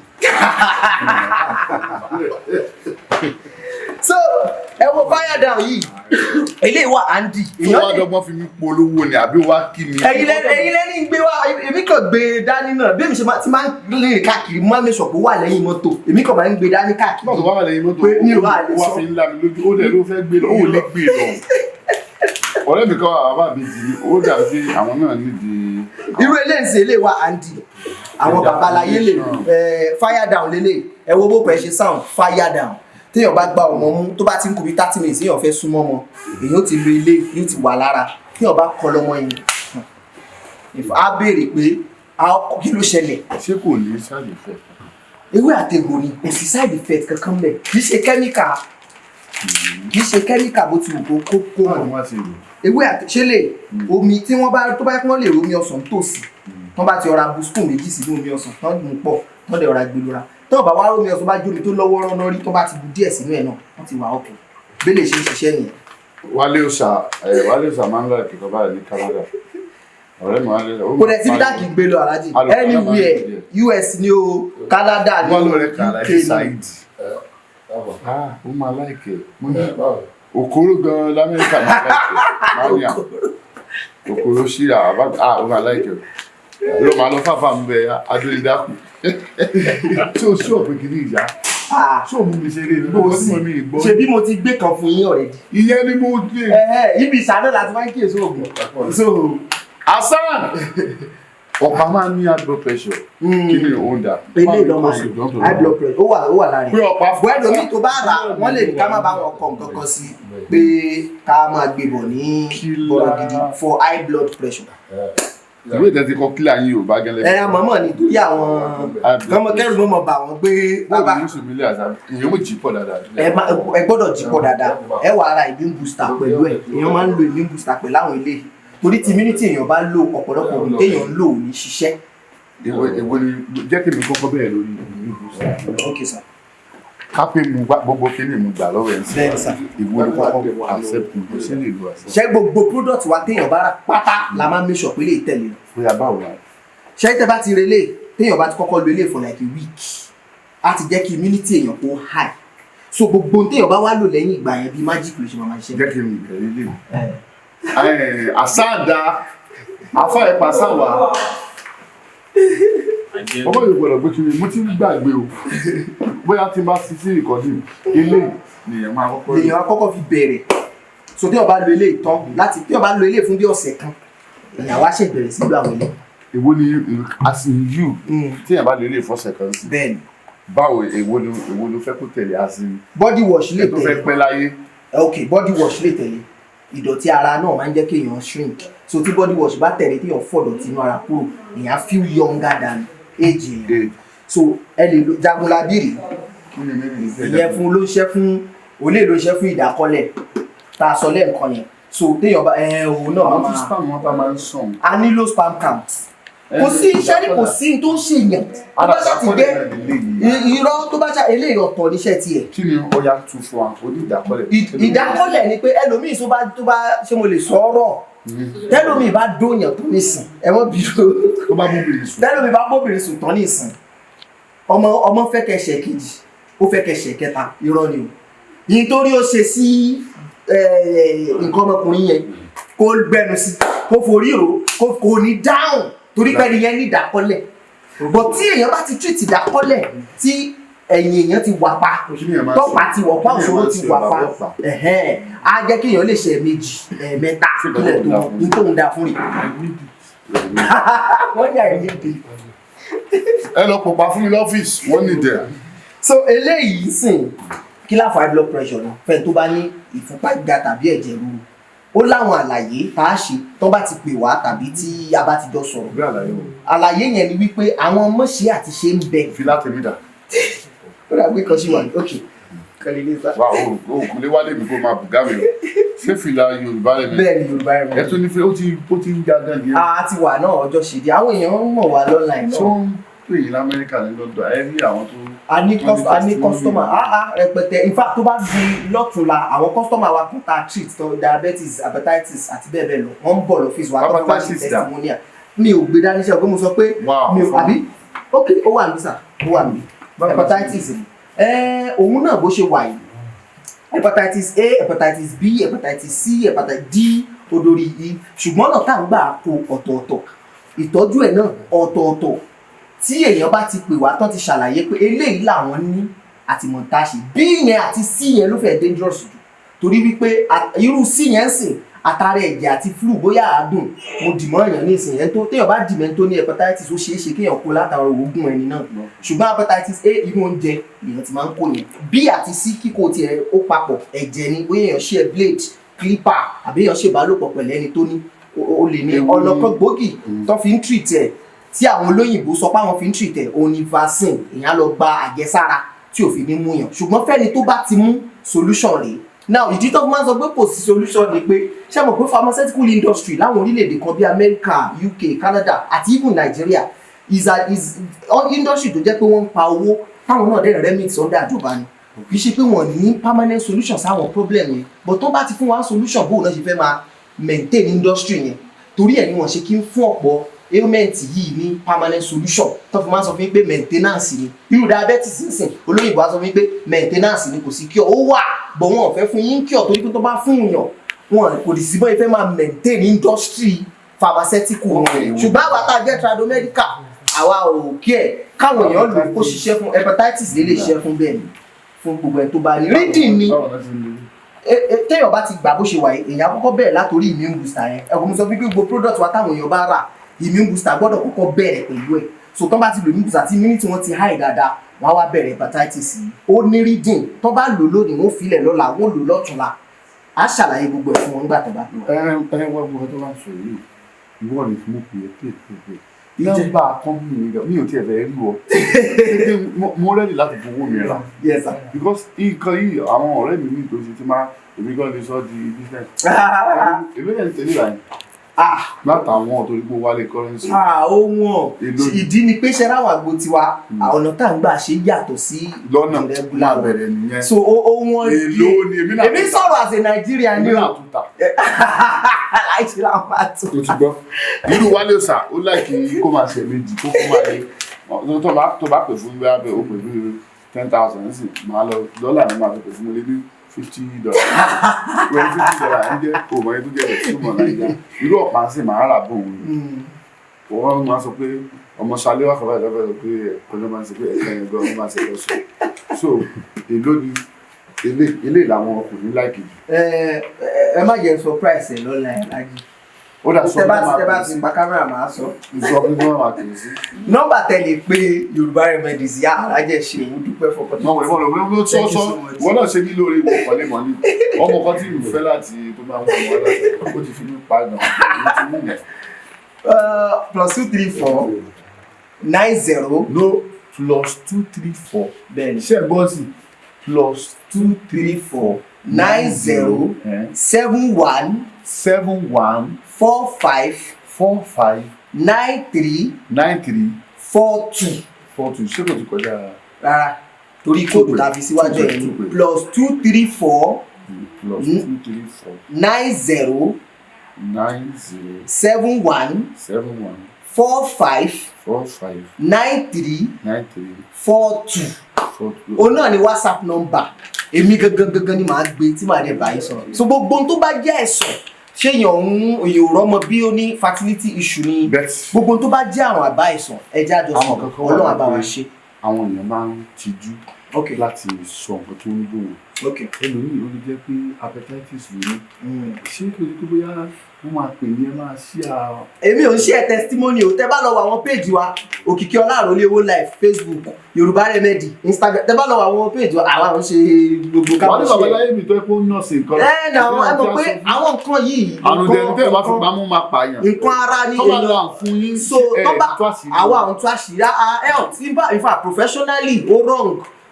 so ẹ wo fire down yìí eléyìí wà Andy. tó wá dọ́gbọ́n fi mí polówó ni àbí wá kí mi. ẹ̀yin lẹ́ni gbé wá èmi kàn gbé dání náà bí èmi ṣe ti máa ń lè káàkiri máa ń mẹ́sọ̀ pé wà lẹ́yìn mọ́tò èmi kàn máa ń gbé dání káàkiri. náà tó wà lẹ́yìn mọ́tò pé mi ò wà lè sọ. wá fi ń lá mi lójú ó dẹ̀ ló fẹ́ gbé lọ ó lè gbé lọ. ọ̀rẹ́ mi kọ́ àwọn bàbá mi jì ó dàbí àwọn náà nídìí. irú eléyìí eléyìí wà Andy àwọn babaláyé lè fire down lélẹ̀ ẹ wo bó pẹ̀ ṣe sound fire down téèyàn bá gba ọmọ mú tó bá ti ń kú bí 30 minutes èèyàn fẹ́ súnmọ́ ọmọ èèyàn ti lo ilé yóò ti wà lára téèyàn bá kọ lọ́mọ yẹn á béèrè pé kí ló ṣẹlẹ̀. ṣé kò ní side effect. ewé àtegbò ni kò sí side effect kankan bẹ́ẹ̀ kì í ṣe kẹ́míkà bó ti wù kó mọ̀ ewé àtẹ̀ṣẹ́lẹ̀ omi tí wọ́n bá tó bá yẹ kí wọ́n lè romi ọsàn tòsí tán bá ti ọ̀rá bu spoon méjì sínú omi ọsàn tán dùn pọ̀ tán lè ọ̀rá gbé lóra tán bá wá romi ọsàn bá jómi tó lọ́wọ́ rán lórí tán bá ti bu díẹ̀ sínú ẹ̀ náà wọ́n ti wà ọkẹ́ bẹ́lẹ̀ ṣe ń ṣiṣẹ́ nìyẹn. Wálé Òòṣà máa ń lọ ìkẹ́kọ̀ọ́ báyìí ní Canada ọ̀rẹ́ mi Wálé Òòṣà. kò dẹ̀ síbi dáàkì gbé lọ aláàjì anywhere US ni o Canada ni o UK ni. Ó máa láìkẹ́ òkúrò gan lamẹ́ríkà máa láìkẹ́ òkúrò ṣíra ó máa láìkẹ́ ló máa lọ fàfà ń bẹ adúlídákù tí ó ṣó òpin kìíní ìyá ṣó mú mi ṣeré ní bó sí mi ìgbọ́. ṣe bí mo ti gbé kan fún yín already. ìyẹn ni mo dé. ibi ìṣáná láti máa ń kíyèsí oògùn. so Hasan ọ̀pá máa ń ní high blood pressure kí ni òun dà. ilé ìlọ́mà high blood pressure ó wà lára pé ọ̀pá fún ẹ̀dọ̀ mi tó bá rà wọ́n lè ní ká má bá wọn kọ̀ nǹkan kan sí pé ká máa gbé bọ̀ ní bọ̀rọ̀ gidi for high blood pressure. ìwé ìtẹ́tí kọ kílà yín ò bá gẹ́lẹ́. àmọ́mọ́ ni torí àwọn kọ́mọkẹ́rù ló mọ̀ bá wọn pé bàbá mùsùlùmí àṣà ìyẹn ò jí pọ̀ dáadáa. ẹ gbọ́dọ̀ jí pọ̀ dáadáa ẹ wà ara immune booster pẹ̀lú ẹ̀ èèyàn máa ń lo immune booster pẹ̀lú àwọn ilé torí tí immunity èèyàn bá lò ọ̀pọ̀lọpọ̀ ohun téèyàn ń lò ò ní ṣiṣẹ́. èwo ni jẹ́ kí mi kọ́kọ́ bẹ̀rẹ̀ lórí immune booster. ok sir. kápẹ́ mu gbogbo kíní mu gbà lọ́wọ́ ẹ̀ ń bẹ́ẹ̀ sà. ìwọ ni kọ́kọ́ accept mi kò sí lè lo accept. ṣé gbogbo product wa téèyàn bá rà pátá la máa ń make sure pé lè tẹ̀lé lọ. bóyá báwo la. ṣé tẹ́ bá ti relé téèyàn bá ti kọ́kọ́ lo ilé for like a week á ti jẹ́ kí immunity èèyàn kó high so gbogbo téèyàn bá wá lò lẹ́yìn ìgbà yẹn bíi magic ló ṣe máa ṣe. jẹ́ kí n bẹ̀rẹ̀ lé àsáàdá afá ẹ̀pà sáwà ọmọ yóò gbọ́dọ̀ gbé kiri mo ti ń gbàgbé o bóyá tí n bá ti sí ìkọ́jú ilé nìyẹn máa kọ́kọ́ rí. èèyàn á kọ́kọ́ fi bẹ̀rẹ̀ so téèyàn bá lo ilé ìtàn láti téèyàn bá lo ilé fún bí ọ̀sẹ̀ kan èèyàn wá ṣe bẹ̀rẹ̀ sí àwọn ilé. èwo ni as in you téèyàn bá lo ilé ìfọ̀sẹ̀ kan sí. bẹ́ẹ̀ni. báwo èwo ló fẹ́ kó tẹ̀lé as in. body wash lè tẹ̀lé. tó fẹ́ pẹ́ láyé. ok body wash lè tẹ̀lé ìdọ̀tí ara náà máa ń jẹ́ kéèyàn shrink so tí body wash bá tẹ̀lé téèyàn fọ̀ dọ̀tí inú ara kúrò èèyàn feel younger than age èèyàn so ẹ lè lo Jagunlabi ìyẹn fún ló ṣẹ́ fún olè ló ṣẹ́ fún ìdákọ́lẹ̀ tá a sọ lẹ́ẹ̀kan yẹn so téèyàn bá òun náà àwọn spam wọn bá máa ń sàn. a nílò spam count kò sí iṣẹ́ ní kò sí tó ń ṣe yẹn tó bá ṣe ti dé irọ́ tó bá ṣe eléyìí ọ̀tọ̀ níṣẹ́ tiẹ̀. kí ni ọya tún fún wa onídàkọ́lẹ̀. ìdákọ́lẹ̀ ni pé ẹlòmíì tó bá ṣe mo lè sọ̀rọ̀ tẹ́lòmíì bá dóyàn tó nísìn ẹ̀wọ̀n bìrò tó bá bóbìnrin sùn tẹ́lòmíì bá bóbìnrin sùn tán nísìn ọmọ fẹ́ kẹsẹ̀ kejì ó fẹ́ kẹsẹ̀ kẹta irọ́ ni o yìí torí ó ṣe sí nǹkan ọmọkùnrin yẹn kó gbẹnu sí kó forí ro kò ní dáhùn torí pé ẹnìyẹn ní ìdákọ́lẹ̀ bọ̀ tí èèyàn bá ti treat ìdákọ́lẹ̀ tí ẹ̀yìn èèyàn ti wà pa tọ́pà ti wọ̀ pa òṣòro ti wà pa á jẹ́ kí èèyàn lè ṣe ẹ̀ẹ̀mejì ẹ̀ẹ̀mẹ́ta kílẹ̀ tó ní tóun dáa fún rè wọ́n ní àìníbi. ẹ lọ pọ̀pá fún mi lọ́fíìsì wọ́n ní dẹ̀. so eléyìí sìn kí láfa high blood pressure náà fẹ́ tó bá ní ìfúnpá gíga tàbí ẹ̀jẹ̀ ríru ó láwọn àlàyé tá a ṣe tó bá ti pè wá tàbí tí a bá ti jọ sọ̀rọ̀ àlàyé yẹn ni wípé àwọn mọ̀ṣẹ́ àti ṣe ń bẹ. fìlà tèmi dà. ó dà gbé kan sí wa ok kàlí ní sá. wà ó kò lè wálé mi kó máa bùgá mi ṣé fìlà Yorùbá rẹ mi. bẹ́ẹ̀ ni Yorùbá rẹ mi. ẹ tún ní pé ó ti ń já gan díẹ̀. a ti wà náà ọjọ́ ṣe di àwọn èèyàn ń mọ̀ wá lọ́nà tó ń pè yín lamẹ́ríkà ní London ẹ rí àwọn tó. a ní kọ́sítọ́mà rẹpẹtẹ in fact tó bá di lọ́tùnla àwọn kọ́sítọ́mà wa kún ta treat tó diabetes hepatitis àti bẹ́ẹ̀ bẹ́ẹ̀ lọ wọ́n ń bọ̀ lọ́fíìsì wa tó wá ṣe testimonial mi ò gbé dání iṣẹ́ ọgbọ́n mo sọ pé mi ò àbí ok ó wà níbí sà ó wà níbí hepatitis òun náà bó ṣe wà yìí hepatitis A hepatitis B hepatitis C hepatitis D odori E ṣùgbọ́n náà tá à ń gbà kó ọ̀tọ̀ọ̀tọ̀ ìtọ́jú ẹ̀ náà ọ̀tọ̀ọ̀tọ̀ tí èèyàn bá ti pè wá tán ti ṣàlàyé pé eléyìí làwọn ní àtìmọ̀tàṣe B yẹn àti C yẹn ló fẹ́ dangerous jù torí wípé irú C yẹn ń sìn àtàrà ẹ̀jẹ̀ àti flu bóyá àádùn mo dìmọ̀ èèyàn ní ìsìn yẹn tó téèyàn bá dìmọ̀ ẹni tó ní hepatitis ó ṣeé ṣe kéèyàn kó látara oògùn ẹni náà ṣùgbọ́n hepatitis A irú oúnjẹ èèyàn ti máa ń kó yẹn B àti C kíkó tiẹ̀ ó papọ̀ ẹ̀jẹ̀ ni bóyá èèyàn ṣe blade clipper àbí èèyàn ṣe ìbálòpọ̀ pẹ̀lú ẹni tó ní o lè ní ọlọ́kọ̀ gbòógì tó fi ń treat ẹ̀ tí àwọn olóyìnbó sọ pé àwọn fi ń treat òun ni vaccine, èèyàn lọ gba àjẹsára tí ò fi ní mú yàn. Ṣùgbọ́n fẹ́ni tó bá ti mú solution rèé. Now ìdí tó máa ń sọ pé kò sí solution ni pé ṣé mo pé pharmaceutical industry láwọn orílẹ̀-èdè kan bí America, UK, Canada àti even Nigeria is industry tó jẹ́ pé wọ́n ń pa owó táwọn náà dẹ̀ remit under àjọba ni. Kì í ṣe pé wọ́n ní permanent solution sáwọn problem yẹn, but tó bá ti fún wa solution bóun náà ṣe fẹ́ máa maintain industry yẹn. Torí ẹ̀ ni wọ́n ṣe kí ń fún ọ̀pọ̀ ailment yìí ní permanent solution tó fi máa ń sọ fún yín pé maintenance ni. Irú diabetes nísìn olóyìnbó á sọ fún yín pé maintenance ni, kò sí cure. Ó wà bọ̀ wọn ò fẹ́ fún yín cure torí pé tó bá fún yàn wọn kò dì sí bọ́ ìfẹ́ máa maintain industry pharmaceutical wọn. Ṣùgbọ́n àwa tá a jẹ́ tradomedical àwa ò kí ẹ̀ káwọn èèyàn lò kó ṣiṣẹ́ fún hepatitis lè ṣiṣẹ́ fún bẹ́ẹ̀ ni fún gbogbo ẹ̀ tó bá ní. Reading ni téèyàn bá ti gbà bó ṣe wà èèyàn àkọ́kọ́ bẹ̀rẹ̀ látòrí immune booster yẹn. Ẹ̀kọ́ mo sọ pé gbogbo product wa táwọn èèyàn bá rà immune booster gbọ́dọ̀ kọ́kọ́ bẹ̀rẹ̀ pẹ̀lú ẹ̀. So tán bá ti lo immune booster tí immunity wọn ti high dáadáa wọ́n á wá bẹ̀rẹ̀ hepatitis yìí. Ó ní reading tán bá lò lónìí wọ́n filẹ̀ lọ́la wọ́n lò lọ́tùnla. Á ṣàlàyé gbogbo ẹ̀ fún wọn nígbà tó bá tó. Wọ́n gbọ́ tó bá ń sọ yìí ìwọ ni fún mi pé nọ́mbà kọ́mpìnì mi ò tiẹ̀ fẹ́ rí wọ mo rẹ́dì láti fowó mi rà. Yes sir. Because nǹkan yìí àwọn ọ̀rẹ́ mi ní ìtòsí ti máa èmi gan lè sọ di business. èmi yẹn ń tẹ̀lé ìlànà látàwọn torí pé wálé currency. Ó wọ̀n ìdí ni pé ṣẹ́ra àwọn àgbo tiwa ọ̀nà tá à ń gbà ṣe yàtọ̀ sí lọ́nà máa bẹ̀rẹ̀ nìyẹn. So ó wọ̀n èlò ni èmi sọ̀rọ̀ as a Nigerian ni o. láìsí làwọn àtò. o ti gbọ́ irú wálé ọ̀sà ó láìkí kó máa ṣe méjì kó kó máa lé tó bá pè fún bẹ́ẹ̀ bẹ́ẹ̀ ó pè fún 10,000 nísìn máa lọ dọ́là ní máa pè fún mi lé ní $50 when $50 ń jẹ́ òmò yẹn tó jẹ́ rẹ̀ sí ọmọ Nàìjíríà irú ọ̀pá sì máa rà bò wọ́n máa sọ pé ọmọ ṣalé wà kọ́bá ìjọba sọ pé ẹ̀kọ́ ló máa ń ṣe pé ẹ̀ka yẹn gan-an máa ṣe lọ́sọ̀ so èló ni ilé làwọn ọkùnrin láìkì jù. Ẹ má jẹ́ surprise ẹ̀ lọ́la ẹ̀ lájú. Ó dà sọ tẹ́ bá ti pa kámẹ́rà máa sọ. ìsọ bí wọ́n máa kìí sí. Nọ́mbà tẹ́lẹ̀ pé Yorùbá Remedies yá alájẹ ṣe òun dúpẹ́ fọkàn. wọ́n náà ṣe ní lórí ìwọ̀kọ̀lé mọ́lí ọmọ kan tí ìlú fẹ́ láti tó máa ń wọ́n láti ó ti fi ní padà +234 90. no +234 bẹ́ẹ̀ni ṣe bọ́ọ̀sì +234 90 71 45 93 42 ṣé kò ti kọjá rárá torí kóòdù tàbí síwájú ẹ̀ ní +234 90 71 45 93 42. Òun náà ni WhatsApp number èmi gangan ni màá gbé tí màá dẹ̀ bá yín sọ̀rọ̀. So gbogbo ohun tó bá jẹ́ ẹ̀sọ̀ ṣé èèyàn rọ́mọ bí ó ní fertility issue ni gbogbo ohun tó bá jẹ́ àrùn àbá ẹ̀sọ̀ ẹja àjọsọ Ọlọ́run àbá wa ṣe. Àwọn èèyàn máa ń tijú láti sọ nǹkan tó ń dùn wọn. Ẹlòmíì ó lè jẹ́ pé hepatitis ló ní. Ṣé kí o bóyá wọ́n máa pè ní ẹ máa ṣí à. Èmi ò ń ṣe testimony o, tẹ́ bá lọ wọ àwọn péèjì wa Òkìkí Ọlá Àrólé Life, Facebook, Yorùbá Remedy, Instagram, tẹ́ bá lọ wọ àwọn péèjì wa àwa ń ṣe gbogbo ká. Wọ́n ní bàbá láyé mi tó ẹ pé ó ń nọ̀ọ̀sì nǹkan. Ẹ mọ̀ pé àwọn nǹkan yìí. Àrùn dẹ̀rù tẹ́ ẹ bá fi pamọ́ máa pààyàn. Nǹkan ara ní èèyàn. So tọ́ba àwa àwọn tó àṣírí health in fact professionally ó wrong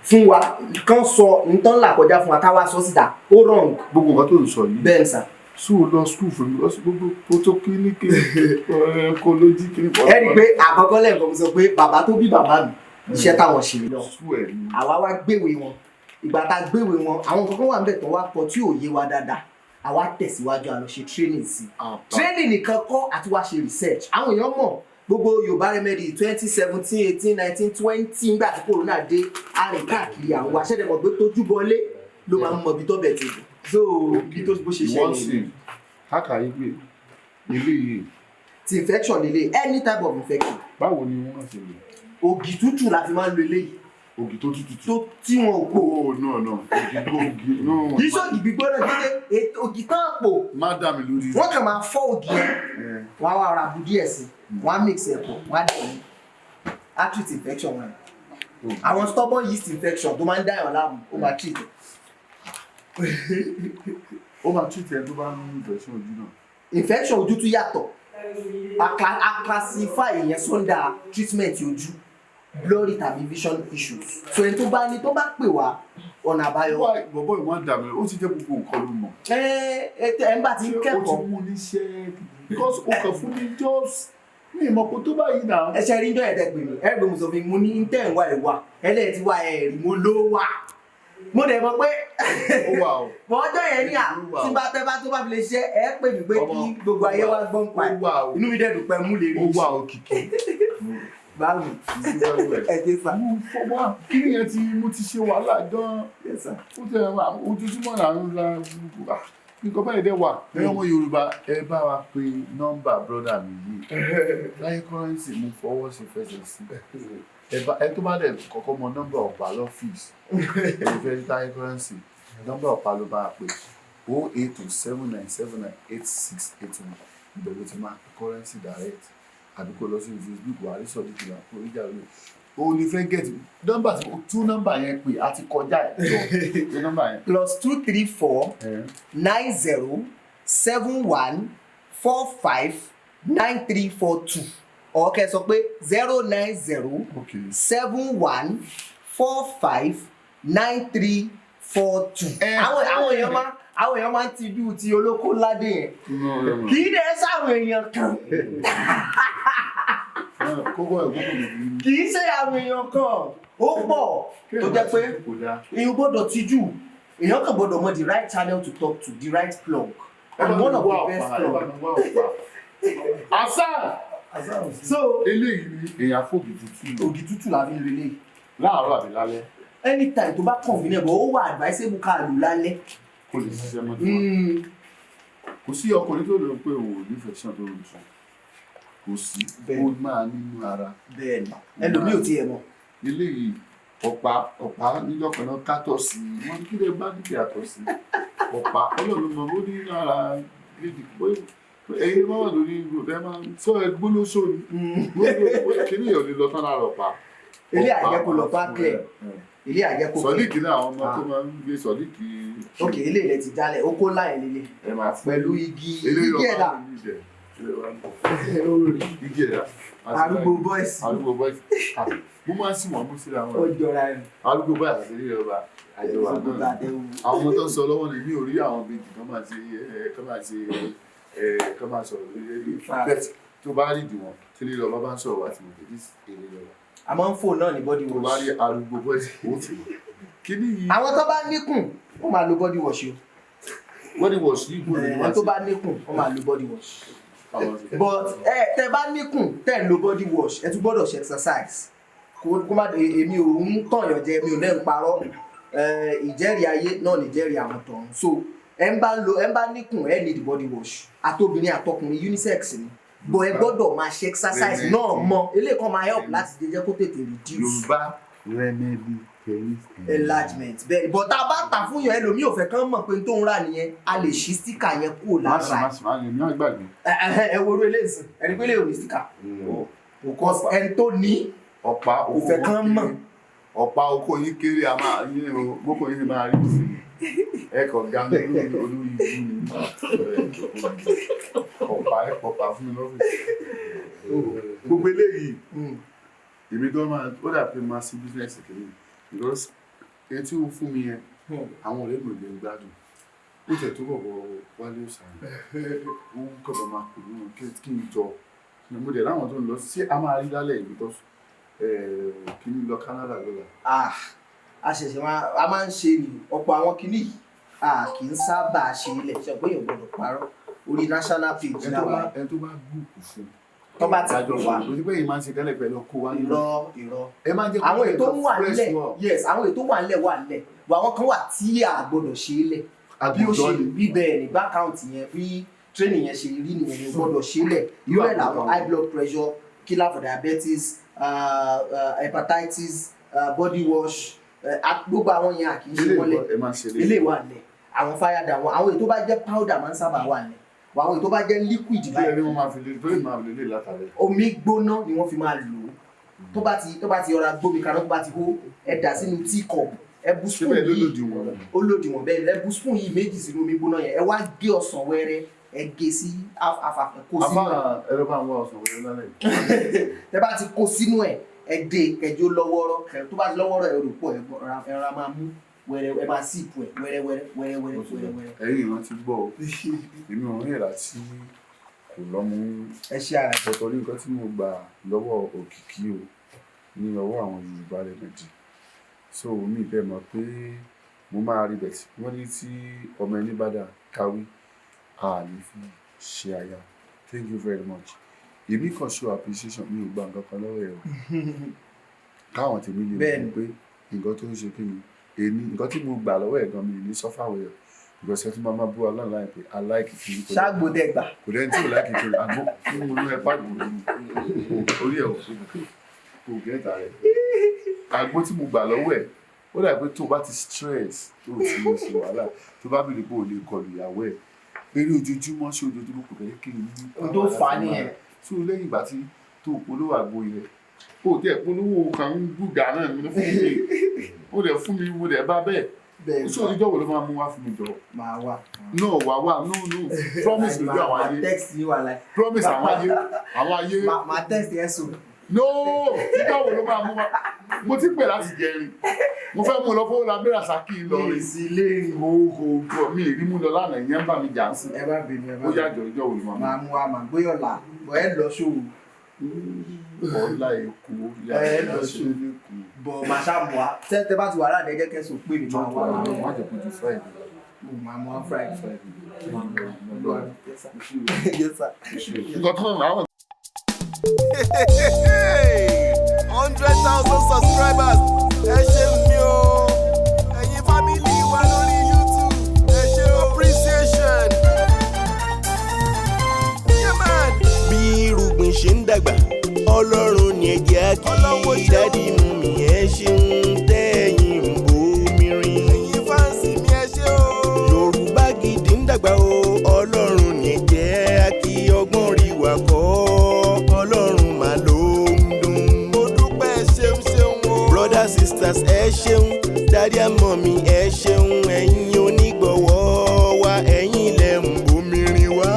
fún wa kan sọ nǹkan là kọjá fún wa ká wá sọ síta ó wrong. Gbogbo nǹkan tó ń sọ yìí. Bẹ́ẹ̀ sà. So lọ school fún mi gbogbo photoclinic ecology clinic. Ẹ rí i pé àkọ́kọ́ lẹ́ẹ̀kan mo sọ pé bàbá tó bí bàbá mi iṣẹ́ táwọn ṣe lọ àwa wá gbéwèé wọn ìgbà tá a gbéwèé wọn àwọn kankan wà níbẹ̀ tó wá pọ̀ tí ò yé wa dáadáa àwa tẹ̀síwájú àlọ́ ṣe training sí training nìkan kọ́ àti wá ṣe research àwọn èèyàn mọ̀ gbogbo Yorùbá Remedy 2017 18 19 20 nígbà tí corona dé arìn káàkiri àwọn aṣẹ́dẹ̀mọ̀ pé tójú bọlé ló máa ń mọ ibi tó bẹ̀ tètè so bí tó bó ṣe ṣẹlẹ̀ ní. Káàkà yìí pé ilé yìí. ti infection lele any type of infection. Báwo ni wọ́n ṣe lè. Ògì tútù la fi máa ń lo eléyìí. Ògì tó tútù. tó tí wọn ò pò. No. Ògì no. Kì í ṣe ògì gbígbóná dédé ògì tán pò. Má dà mí lórí. Wọ́n kàn máa fọ́ ògì yẹn. Wọ́n á wá ra bu díẹ̀ sí. Wọ́n á mix ẹ̀ pọ̀. Wọ́n á dẹ̀ ní. Á treat infection wọn. Àwọn stubborn yeast infection tó máa ń dá èèyàn láàmú ó máa treat. Ó máa treat ẹ tó bá ní infection ojú náà. Infection ojú tún yàtọ̀. a classify yẹn sọ́ndà treatment ojú blurry tàbí vision issues so ẹni tó bá pè wá ọ̀nà àbáyọ. bọ̀bọ̀ ìwọ̀n dàbí ó ti jẹ́ gbogbo nǹkan ló mọ̀. ẹ ń bá ti kẹ́kọ̀ọ́. ó ti mú níṣẹ́ because ó kàn fún mi just ní ìmọ̀kò tó báyìí náà. ẹ ṣe rí njọ́ ẹ̀dẹ́ pè mí ẹ gbé mi sọ fún mi mo ní tẹ̀ ń wá ẹ̀ wá ẹlẹ́ẹ̀ ti wá ẹ̀ rí mo ló wà mo dẹ̀ mọ̀ pé ó wà o. mọ̀ọ́jọ́ yẹn ní à tí bá tẹ́ bá tó bá fi lè ṣe ẹ pè mí pé kí gbogbo ayé wá gbọ́n pa ẹ̀ inú mi dẹ̀ dùn pé mú lè rí ó wà o kìkì. báwo ẹ ti sá. kí nìyẹn tí mo ti ṣe wàhálà gan-an ó tẹ ojoojúmọ́ là ń ra nǹkan báyìí dẹ̀ wà ẹ̀yọ́ ọmọ Yorùbá ẹ bá wa pe nọ́mbà brọ́dà mi yìí Táyé Currency mo fọwọ́ sí fẹsẹ̀ sí ẹ tó bá dẹ̀ kọ́kọ́ mọ nọ́mbà ọ̀pá lọ́fíìsì ẹ fẹ́ Táyé Currency nọ́mbà ọ̀pá ló bá a pè 08279798681 ìbẹ̀rù ti máa pe Currency direct àbí kó lọ sí Facebook wà á rí sọ̀rọ̀ ìgbà fún oríjà rẹ̀ o ní fẹ́ get nọ́mbà tí tú nọ́mbà yẹn pé a ti kọjá ẹ̀ lọ pé nọ́mbà yẹn. +234 90 71 45 9342 ọ̀kẹ́ sọ pé 090 71 45 9342. àwọn èèyàn máa ń tijú ti olóko ládé yẹn kì í dẹ̀ sáwọn èèyàn kan kì í ṣe àwọn èèyàn kan ó pọ̀ tó jẹ́ pé èèyàn gbọ́dọ̀ tijú èèyàn kan gbọ́dọ̀ mọ the right channel to talk to the right plug and one of the best plug. so eléyìí ni èèyàn fògì tútù. ògì tútù la fi ń lo eléyìí. láàárọ̀ àbí lálẹ́. anytime tó bá convenient bọ̀ ó wà advisable ká lò lálẹ́. kò lè ṣiṣẹ́ mọ́ tó wà. kò sí ọkùnrin tó lè pé òun ò nífẹ̀ẹ́ sàn tó ń sùn kò sí ó máa nínú ara. bẹ́ẹ̀ni ẹlòmíì ò tiẹ̀ mọ̀. eléyìí ọ̀pá níjọ́ kan náà kátọ̀ sí i wọ́n kí lè bá níbi àtọ̀ sí i ọ̀pá ọlọ́run mọ̀ ó ní ara gidi ẹ̀yin máa wà lórí ìgbò ẹ máa sọ ẹ gbólóṣó ni kí ni èèyàn lè lọ tán lára ọ̀pá. ilé àjẹkù lọ bá clear ilé àjẹkù clear. sọdíkì náà àwọn ọmọ tó máa ń gbé sọdíkì. ok ilé ilẹ̀ ti jalè ó kó láyé lélẹ̀ pẹ̀lú igi ẹ̀dá igi ẹ̀dá arúgbó boys mo máa ń sìn wọ́n mú síra wọn. ó jọra ẹ̀ arúgbó boys àti ilé ọba àjọwà náà àwọn ọmọ tó ń sọ lọ́wọ́ ni mi ò rí àwọn méjì kan máa sọ̀rọ̀ lórí bẹ́ẹ̀ tó bá rí ìdìwọ̀n tí ilé ọba bá ń sọ̀rọ̀ wá ti mọ̀ pé ní ilé ọba. a máa ń fò náà ní body wash. tó bá rí arúgbó boys ó ti kí ni yìí. àwọn tó bá níkùn wọ́n máa lo body wash o. body wash yìí kò ní wá sí. tó bá níkùn wọ́n máa lo body wash. but tẹ́ bá níkùn tẹ́ ń lo body wash ẹ tún gbọ́dọ̀ ṣe exercise kó má èmi ò ń tọ̀yàn jẹ mi ò lẹ́ ń parọ́ ìjẹ́rìí ayé náà nìjẹ́rìí àwọn tọ̀hún so ẹ ń bá níkùn ẹ need body wash àtobìnrin àtọkùnrin unisex ni but ẹ gbọ́dọ̀ máa ṣe exercise náà mọ́ eléyìí kan máa help láti jẹ́ kó tètè reduce. Yorùbá remedy penis enlargement bẹ́ẹ̀ but tá a bá tà fún yàn ẹlòmíì ò fẹ́ kán mọ̀ pé tó ń rà nìyẹen a lè ṣí sticker yẹn kúrò lára ẹ wo orí eléyìí ẹni pé lè ò ní sticker because ẹni tó ní ọ̀pá kò fẹ́ kán mọ̀. ọ̀pá oko yín kéré a máa yín o gbogbo yín máa rí sí ẹ̀kọ́ gánà olórí ibú ni ọ̀pá fún mi lọ́fíìsì. gbogbo eléyìí èmi gan máa ó dà pé máa sí bísíǹsì kìíní because etí ó fún mi yẹn àwọn ọ̀rẹ́ mi ò lè gbádùn ó tẹ̀ tó bọ̀bọ̀ wálé ọ̀sán ó ń kọ̀ bọ̀ máa pè mí kí n jọ mo dẹ̀ láwọn tó ń lọ sí a máa rí lálẹ́ ìlú tó kìíní lọ Canada lọ́la. a ṣẹ̀ṣẹ̀ máa ń ṣe ni ọ̀pọ̀ àwọn kìíní kì í sábà ṣe ilẹ̀ ṣe pé èèyàn gbọ́dọ̀ parọ́ orí national page náà. ẹni tó bá gbùkù fún tó bá ti jọ wà lójú pé yìí máa ń ṣe tẹ́lẹ̀ pẹ̀lú ọkọ̀ wa. irọ́ ẹ máa jẹ́ àwọn ètò wà nílẹ̀ yes àwọn ètò wà nílẹ̀ wà nílẹ̀ àwọn kan wà tí a gbọ́dọ̀ ṣe é lẹ̀ bí ó ṣe bí bẹ́ẹ̀ ní bákàùntì yẹn bí training yẹn ṣe rí nìyẹn ní gbọ́dọ̀ ṣe é lẹ̀ irú ẹ̀ làwọn high blood pressure killer for diabetes hepatitis body wash gbogbo àwọn yẹn àkì í ṣe wọlé ilé wà nílẹ̀ àwọn fire down àwọn ètò bá jẹ́ powder máa ń sábà wà nílẹ̀ àwọn ètò bá jẹ́ liquid báyìí omi gbóná ni wọ́n fi máa lò ó tó bá ti ọ̀rá gbómi kaná tó bá ti hó ẹ dà sínú teacup ẹ bu spoon yìí ó lòdìwọ̀n bẹ́ẹ̀ ẹ bu spoon yìí méjì sínú omi gbóná yẹn ẹ wá gé ọsàn wẹ́rẹ́ ẹ gé sí àfà kó sínú àfà ẹ̀rọ bá ń wá ọ̀sán wọlé lálẹ́ tẹ́ bá ti kó sínú ẹ̀ ẹ dé kẹjọ lọ́wọ́rọ́ tó bá ti lọ́wọ́rọ́ ẹ rò pọ̀ ẹ ra máa mú wẹ́rẹ́ ẹ máa síìpù ẹ wẹ́rẹ́. ẹ̀yìn ìran ti gbọ́ ọ èmi ò rí ìrà tí kò lọ́mú ẹ ṣe ara ẹ̀ ọ̀tọ̀ ní nǹkan tí mo gbà lọ́wọ́ Òkìkí o ní ọwọ́ àwọn Yorùbá Remedy so mi fẹ́ mọ̀ pé mo máa rí bẹ̀tì wọ́n ní tí ọmọ ẹni bá dà káwí a lè fi ṣe àyà thank you very much èmi kan show appreciation mi ò gba nǹkan kan lọ́wọ́ ẹ̀ o káwọn tèmi lè mọ̀ pé nǹkan tó ń ṣe kí ni èmi nǹkan tí mo gbà lọ́wọ́ ẹ̀ gan mi ní sọ́fàwẹ̀ ẹ̀ because ẹ tún máa bú ọlọ́run láì pé I like kiri kò ṣáàgbó dẹ́gbà kò dẹ́ni tí ò like kiri àgbo fún mi olú ẹ pàgbò orí ẹ̀ kò gẹ́ta rẹ̀ àgbo tí mo gbà lọ́wọ́ ẹ̀ ó dà pé tó bá ti stress tó o ti ṣe wàhálà tó bá bèrè pé o lè kọlu ìyàwó ẹ̀ eré ojoojúmọ́ ṣé ojoojúmọ́ kò fẹ́ kí ni ohun tó fà á nìyẹn so lẹ́yìn ìgbà tí tó polówó àgbo yẹn ó tẹ̀ polówó kan ń gbùgà náà ní fún mi ó dẹ̀ fún mi mo dẹ̀ bá bẹ́ẹ̀ so ìjọ wo ló máa mú wá fún mi jọ máa wà no promise lójú àwọn ayé text yìí wà láì promise àwọn ayé máa text yẹn sùn no ìjọ wo ló máa mú wá mo ti pè láti jẹrin mo fẹ́ mú lọ fún Ọlábẹ́rẹ́ Àṣàkí Ìlọrin sí ilé mo mi rí mú lọ lánàá ìyẹn ń bá mi jà sí ẹ bá bèèrè ó yàjọ ìjọ wo ló máa mú wa máa gbóyọ̀ là bọ̀ ẹ lọ ṣòwò ọ̀la èkó ẹ lọ ṣòwò bọ̀ máa ṣàmù wa tẹ́ bá ti wà láàdé ẹjẹ́ kẹsàn pé ní máa wà láàdé má jẹ́ kó ju Friday mo máa mú wa Friday nǹkan tó ń àwọn. 100,000 subscribers ẹ ṣé mi o ẹ̀yin fámìlì wa lórí YouTube ẹ ṣé appreciation. Yeah, man. Bí irúgbìn ṣe ń dàgbà Ọlọ́run ni ẹ jẹ́ kí dádì mú mi ẹ ṣeun tẹ́yìn ń bomi rin. ẹ̀yin fáǹsì mi ẹ ṣé o. Yorùbá Gidi ń dàgbà o Ọlọ́run ni ẹ jẹ́ kí ọgbọ́n rí wa kọ́ Ọlọ́run mà ló ń dùn. mo dúpẹ́ ṣeun o. brothers sisters ẹ ṣeun daddy and mommy ẹ ṣeun ẹ̀yin onígbọ̀wọ́ wa ẹ̀yin lẹ ń bomi rin wá.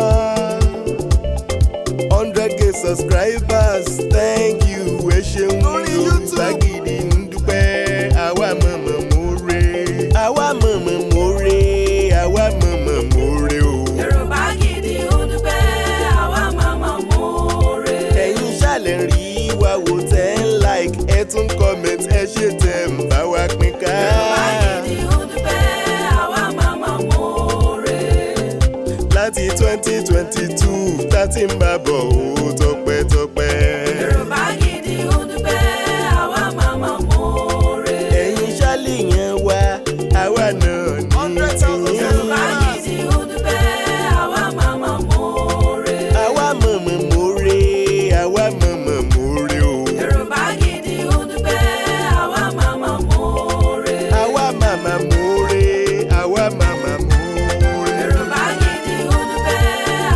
100K subscribers thank you ẹ ṣeun. Yorùbá Gidi ń dúpẹ́ àwa mọ̀mọ́ more àwa mọ̀mọ́ more àwa mọ̀mọ́ more o. Yorùbá Gidi ń dúpẹ́ àwa mọ̀mọ́ more. ẹ̀yin ṣàlẹ̀ rí wa wò tẹ́ ń like ẹ tún comment ẹ ṣe tẹ̀ ń bá wa pín ká. Yorùbá Gidi ń dúpẹ́ àwa mọ̀mọ́ more. láti 2022 tá ti ń bá bọ̀ ó tọpẹ́tọpẹ́. Yorùbá Gidi ń dúpẹ́ àwa mọ̀mọ́ more. ẹ̀yin ṣálẹ̀ yẹn wá àwa náà ní tiyín. Yorùbá Gidi ń dúpẹ́ àwa mọ̀mọ́ more. àwa mọ̀mọ́ more àwa mọ̀mọ́ more o. Yorùbá Gidi ń dúpẹ́ àwa mọ̀mọ́ more. àwa màmá more àwa màmá more. Yorùbá Gidi ń dúpẹ́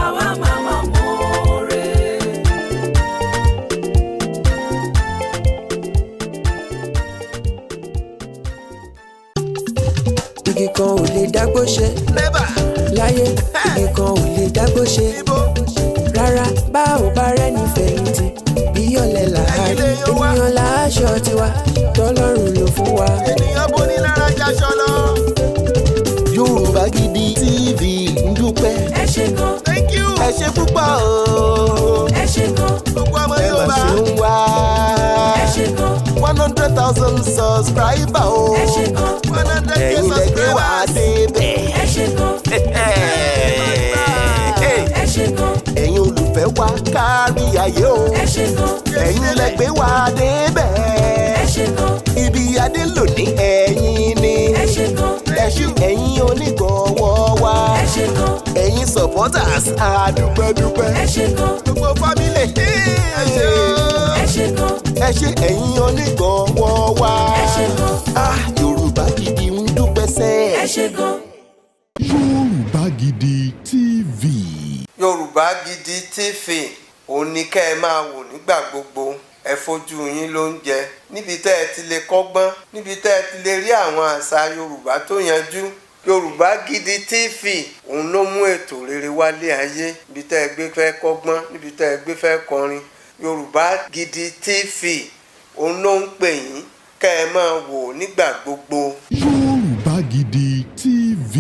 àwa mọ̀mọ́ more. igi kan ò lè dágbó ṣe láyé igi kan ò lè dágbó ṣe rárá bá ò bá rẹ́ni fẹ̀yìntì bí ọ̀lẹ làárí ènìyàn láṣọ tiwa tọ́lọ́run ló fún wa. ènìyàn bó ní lára jaṣọ lọ. Yorùbá Gidi TV ń dúpẹ́. ẹ ṣé gan. Thank you. ẹ ṣé púpọ̀ o. ẹ ṣé gan. gbogbo ọmọ ẹ Yorùbá. mà ṣe ń wá. ẹ ṣé gan. 100,000 subscriber o. ẹ ṣé gan. 100K ẹ̀yin lẹ gbé wá débẹ̀. ẹ ṣé gan. ẹ ṣé gan. ẹ̀yin olùfẹ́ wa kárí ayé o. ẹ ṣé gan. ẹ̀yin lẹ gbé wá débẹ̀. ẹ ṣé gan. ibi adé lónìí ẹ̀yin ni. ẹ ṣé gan. ẹ̀yin onígbọ̀wọ́ wa. ẹ ṣé gan. ẹ̀yin supporters àdúpẹ́dúpẹ́. ẹ ṣé gan. gbogbo family ẹ ṣé o. ẹ ṣé gan. ẹ ṣé ẹ̀yin onígbọ̀wọ́ wa. ẹ ṣé gan. Yorùbá Gidi ń dúpẹ́ sẹ́. ẹ ṣé gan. Yorùbá Gidi TV. Yorùbá Gidi TV òun ni kẹ́ ẹ máa wò nígbà gbogbo ẹ fojú yín ló ń jẹ níbi tẹ́ ẹ ti lè kọ́gbọ́n níbi tẹ́ ẹ ti lè rí àwọn àṣà Yorùbá tó yanjú Yorùbá Gidi TV òun ló mú ètò rere wálé ayé níbi tẹ́ ẹ gbé fẹ́ kọ́gbọ́n níbi tẹ́ ẹ gbé fẹ́ kọrin. Yorùbá Gidi TV òun ló ń pè yín kẹ́ ẹ máa wò nígbà gbogbo. Yorùbá Gidi TV.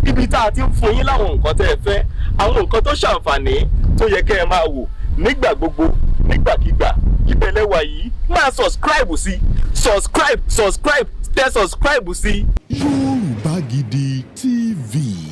Ibi tá a ti ń fún yín láwọn nǹkan tẹ́ ẹ fẹ́, àwọn nǹkan tó ṣàǹfààní tó yẹ kẹ́ ẹ máa wò nígbà gbogbo nígbàkigbà. Ìbẹ̀lẹ̀ wà yìí máa subscribe sí subscribe tẹ subscribe sí. Yorùbá Gidi TV.